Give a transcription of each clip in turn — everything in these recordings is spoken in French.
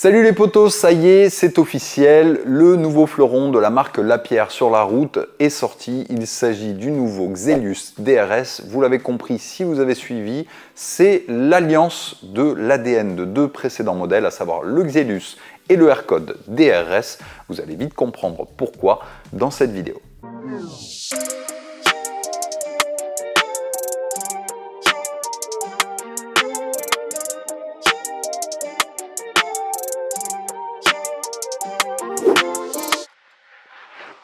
Salut les potos, ça y est, c'est officiel, le nouveau fleuron de la marque Lapierre sur la route est sorti. Il s'agit du nouveau Xelius DRS. Vous l'avez compris si vous avez suivi, c'est l'alliance de l'ADN de deux précédents modèles, à savoir le Xelius et le AirCode DRS. Vous allez vite comprendre pourquoi dans cette vidéo.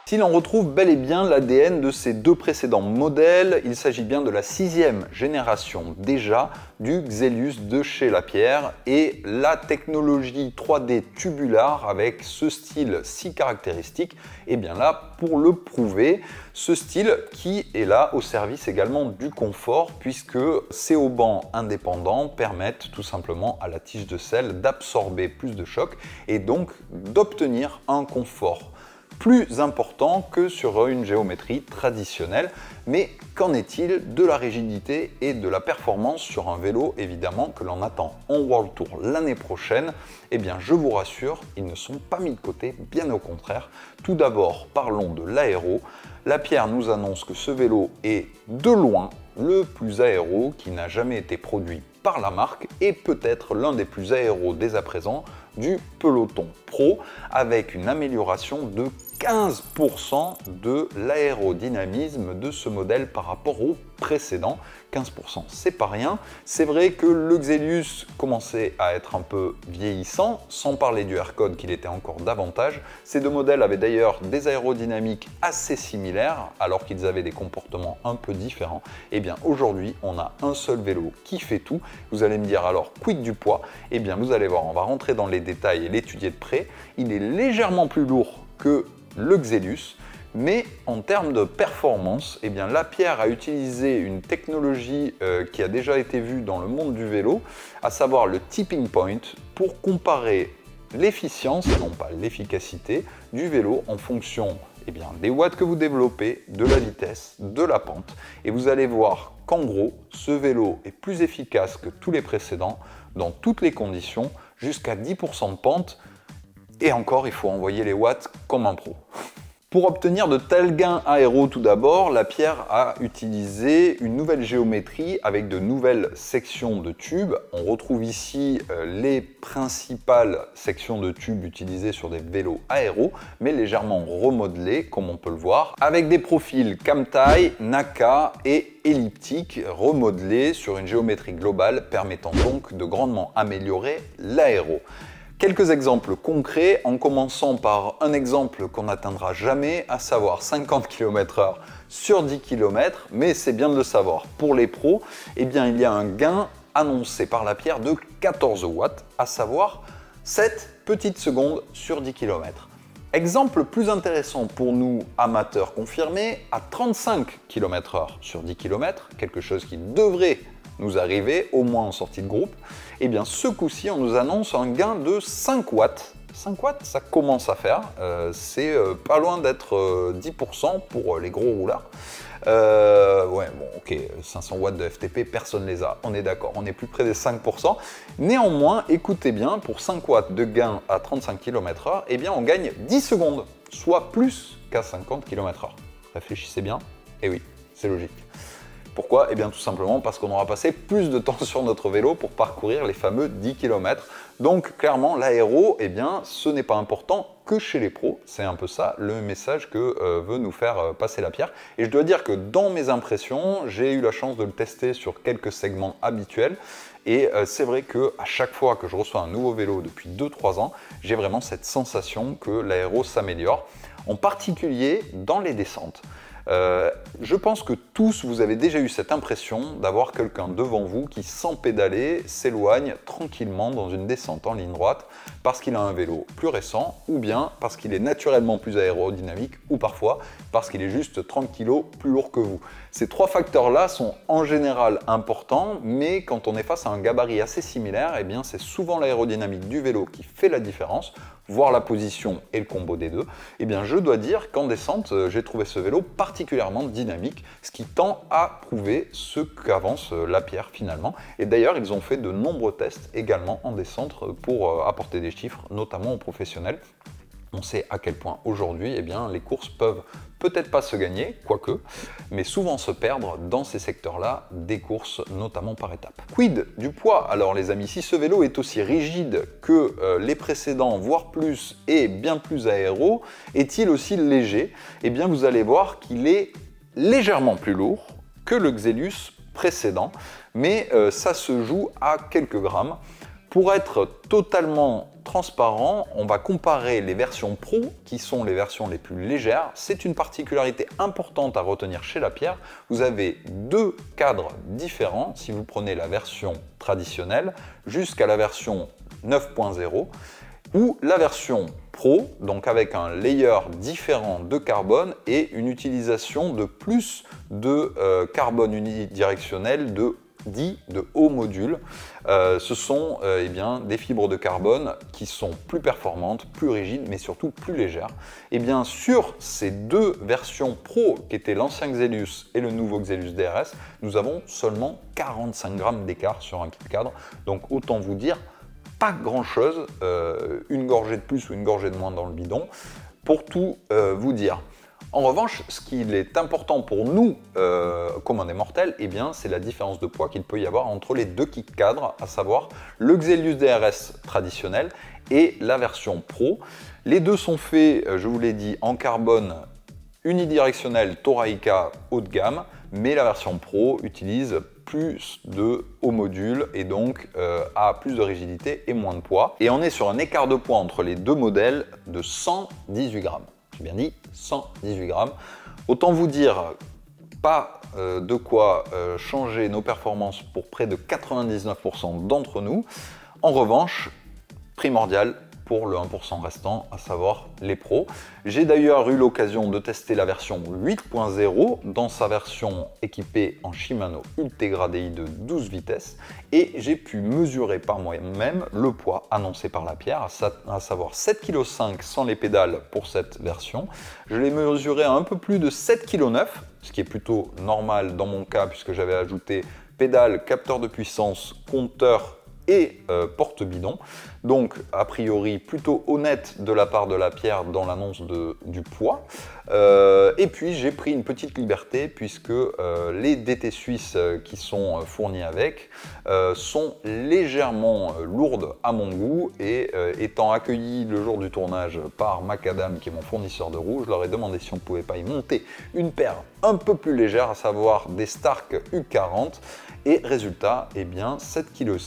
Si l'on retrouve bel et bien l'ADN de ces deux précédents modèles, il s'agit bien de la 6e génération déjà du Xelius de chez Lapierre et la technologie 3D tubular avec ce style si caractéristique est bien là pour le prouver. Ce style qui est là au service également du confort puisque ces haubans indépendants permettent tout simplement à la tige de selle d'absorber plus de choc et donc d'obtenir un confort plus important que sur une géométrie traditionnelle. Mais qu'en est-il de la rigidité et de la performance sur un vélo évidemment que l'on attend en World Tour l'année prochaine? Eh bien je vous rassure, ils ne sont pas mis de côté, bien au contraire. Tout d'abord parlons de l'aéro. Lapierre nous annonce que ce vélo est de loin le plus aéro qui n'a jamais été produit par la marque et peut-être l'un des plus aéros dès à présent du peloton pro avec une amélioration de 15% de l'aérodynamisme de ce modèle par rapport au précédent. 15%, c'est pas rien. C'est vrai que le Xelius commençait à être un peu vieillissant, sans parler du AirCode qu'il était encore davantage. Ces deux modèles avaient d'ailleurs des aérodynamiques assez similaires, alors qu'ils avaient des comportements un peu différents. Et bien aujourd'hui, on a un seul vélo qui fait tout. Vous allez me dire alors, quid du poids? Eh bien vous allez voir, on va rentrer dans les détails et l'étudier de près. Il est légèrement plus lourd que le Xelius, mais en termes de performance, eh bien, Lapierre a utilisé une technologie qui a déjà été vue dans le monde du vélo, à savoir le tipping point, pour comparer l'efficience, et non pas l'efficacité, du vélo en fonction des watts que vous développez, de la vitesse, de la pente. Et vous allez voir qu'en gros, ce vélo est plus efficace que tous les précédents, dans toutes les conditions, jusqu'à 10% de pente. Et encore, il faut envoyer les watts comme un pro. Pour obtenir de tels gains aéro tout d'abord, Lapierre a utilisé une nouvelle géométrie avec de nouvelles sections de tubes. On retrouve ici les principales sections de tubes utilisées sur des vélos aéro, mais légèrement remodelées, comme on peut le voir, avec des profils Camtai, Naka et elliptiques remodelés sur une géométrie globale permettant donc de grandement améliorer l'aéro. Quelques exemples concrets, en commençant par un exemple qu'on n'atteindra jamais, à savoir 50 km/h sur 10 km, mais c'est bien de le savoir. Pour les pros, eh bien, il y a un gain annoncé par Lapierre de 14 watts, à savoir 7 petites secondes sur 10 km. Exemple plus intéressant pour nous, amateurs confirmés, à 35 km/h sur 10 km, quelque chose qui devrait nous arriver, au moins en sortie de groupe, et bien ce coup-ci, on nous annonce un gain de 5 watts. 5 watts, ça commence à faire, c'est pas loin d'être 10% pour les gros roulards. Ouais, bon, ok, 500 watts de FTP, personne les a, on est d'accord, on est plus près des 5%. Néanmoins, écoutez bien, pour 5 watts de gain à 35 km/h, eh bien on gagne 10 secondes, soit plus qu'à 50 km/h. Réfléchissez bien, et oui, c'est logique. Pourquoi? Eh bien tout simplement parce qu'on aura passé plus de temps sur notre vélo pour parcourir les fameux 10 km. Donc clairement l'aéro, eh bien ce n'est pas important que chez les pros. C'est un peu ça le message que veut nous faire passer Lapierre. Et je dois dire que dans mes impressions, j'ai eu la chance de le tester sur quelques segments habituels. Et c'est vrai qu'à chaque fois que je reçois un nouveau vélo depuis 2-3 ans, j'ai vraiment cette sensation que l'aéro s'améliore, en particulier dans les descentes. Je pense que tous vous avez déjà eu cette impression d'avoir quelqu'un devant vous qui, sans pédaler, s'éloigne tranquillement dans une descente en ligne droite parce qu'il a un vélo plus récent ou bien parce qu'il est naturellement plus aérodynamique ou parfois parce qu'il est juste 30 kg plus lourd que vous. Ces trois facteurs-là sont en général importants, mais quand on est face à un gabarit assez similaire, eh bien c'est souvent l'aérodynamique du vélo qui fait la différence. voir la position et le combo des deux, eh bien je dois dire qu'en descente, j'ai trouvé ce vélo particulièrement dynamique, ce qui tend à prouver ce qu'avance Lapierre finalement. Et d'ailleurs, ils ont fait de nombreux tests également en descente pour apporter des chiffres, notamment aux professionnels. On sait à quel point aujourd'hui, eh bien, les courses peuvent peut-être pas se gagner, quoique, mais souvent se perdre dans ces secteurs-là des courses, notamment par étapes. Quid du poids? Alors les amis, si ce vélo est aussi rigide que les précédents, voire plus, et bien plus aéro, est-il aussi léger? Eh bien vous allez voir qu'il est légèrement plus lourd que le Xelius précédent, mais ça se joue à quelques grammes. Pour être totalement transparent, on va comparer les versions Pro, qui sont les versions les plus légères. C'est une particularité importante à retenir chez Lapierre. Vous avez deux cadres différents si vous prenez la version traditionnelle jusqu'à la version 9.0 ou la version Pro, donc avec un layer différent de carbone et une utilisation de plus de carbone unidirectionnel dit de haut module. Ce sont eh bien, des fibres de carbone qui sont plus performantes, plus rigides, mais surtout plus légères. Et bien sur ces deux versions Pro, qui étaient l'ancien Xelius et le nouveau Xelius DRS, nous avons seulement 45 grammes d'écart sur un kit cadre. Donc autant vous dire, pas grand chose, une gorgée de plus ou une gorgée de moins dans le bidon, pour tout vous dire. En revanche, ce qu'il est important pour nous, communs des mortels, eh bien, c'est la différence de poids qu'il peut y avoir entre les deux kits cadres, à savoir le Xelius DRS traditionnel et la version Pro. Les deux sont faits, je vous l'ai dit, en carbone unidirectionnel Toraïka haut de gamme, mais la version Pro utilise plus de haut module et donc a plus de rigidité et moins de poids. Et on est sur un écart de poids entre les deux modèles de 118 grammes. J'ai bien dit 118 grammes. Autant vous dire, pas de quoi changer nos performances pour près de 99% d'entre nous. En revanche, primordial pour le 1% restant, à savoir les pros. J'ai d'ailleurs eu l'occasion de tester la version 8.0 dans sa version équipée en Shimano Ultegra DI de 12 vitesses et j'ai pu mesurer par moi-même le poids annoncé par Lapierre, à savoir 7,5 kg sans les pédales pour cette version. Je l'ai mesuré à un peu plus de 7,9 kg, ce qui est plutôt normal dans mon cas puisque j'avais ajouté pédale, capteur de puissance, compteur et porte-bidon. Donc, a priori, plutôt honnête de la part de Lapierre dans l'annonce du poids. Et puis, j'ai pris une petite liberté puisque les DT suisses qui sont fournis avec sont légèrement lourdes à mon goût et étant accueilli le jour du tournage par Macadam, qui est mon fournisseur de roues, je leur ai demandé si on ne pouvait pas y monter une paire un peu plus légère, à savoir des Stark U40. Et résultat, eh bien, 7,6 kg.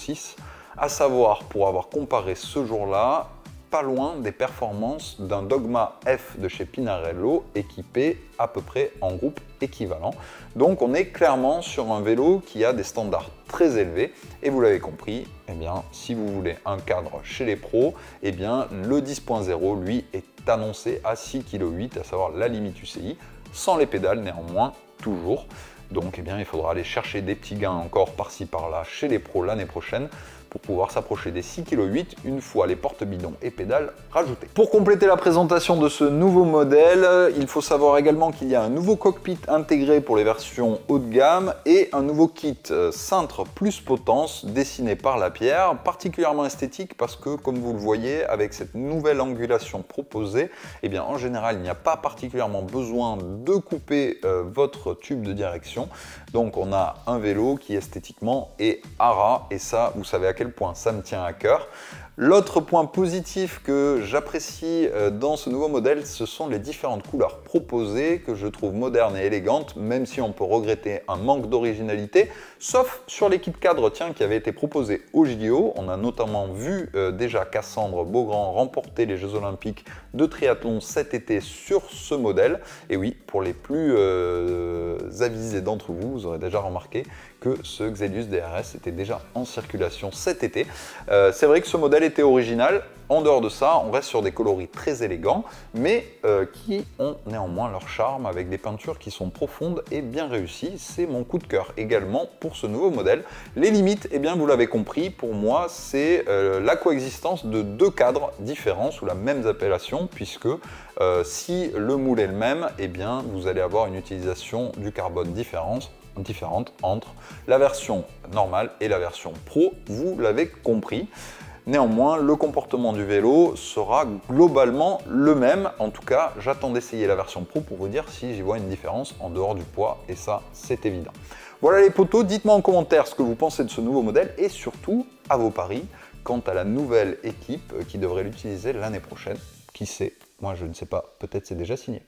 À savoir, pour avoir comparé ce jour-là, pas loin des performances d'un Dogma F de chez Pinarello, équipé à peu près en groupe équivalent. Donc on est clairement sur un vélo qui a des standards très élevés. Et vous l'avez compris, eh bien, si vous voulez un cadre chez les pros, eh bien, le 10.0, lui, est annoncé à 6,8 kg, à savoir la limite UCI, sans les pédales néanmoins, toujours. Donc eh bien, il faudra aller chercher des petits gains encore par-ci par-là chez les pros l'année prochaine pour pouvoir s'approcher des 6,8 kg une fois les porte-bidons et pédales rajoutés. Pour compléter la présentation de ce nouveau modèle, il faut savoir également qu'il y a un nouveau cockpit intégré pour les versions haut de gamme et un nouveau kit cintre plus potence dessiné par Lapierre, particulièrement esthétique parce que, comme vous le voyez, avec cette nouvelle angulation proposée, eh bien, en général, il n'y a pas particulièrement besoin de couper votre tube de direction. Donc on a un vélo qui esthétiquement est à ras et ça, vous savez à quel point ça me tient à cœur. L'autre point positif que j'apprécie dans ce nouveau modèle, ce sont les différentes couleurs proposées que je trouve modernes et élégantes, même si on peut regretter un manque d'originalité, sauf sur les kits cadres qui avaient été proposés au JO. On a notamment vu déjà Cassandre Beaugrand remporter les Jeux Olympiques de triathlon cet été sur ce modèle. Et oui, pour les plus avisés d'entre vous, vous aurez déjà remarqué que ce Xelius DRS était déjà en circulation cet été. C'est vrai que ce modèle était original, En dehors de ça, on reste sur des coloris très élégants, mais qui ont néanmoins leur charme avec des peintures qui sont profondes et bien réussies. C'est mon coup de cœur également pour ce nouveau modèle. Les limites, eh bien vous l'avez compris, pour moi c'est la coexistence de deux cadres différents sous la même appellation, puisque si le moule est le même, eh bien vous allez avoir une utilisation du carbone différente entre la version normale et la version Pro, vous l'avez compris. Néanmoins, le comportement du vélo sera globalement le même. En tout cas, j'attends d'essayer la version Pro pour vous dire si j'y vois une différence en dehors du poids, et ça, c'est évident. Voilà les potos, dites-moi en commentaire ce que vous pensez de ce nouveau modèle et surtout à vos paris quant à la nouvelle équipe qui devrait l'utiliser l'année prochaine. Qui sait? Moi, je ne sais pas, peut-être c'est déjà signé.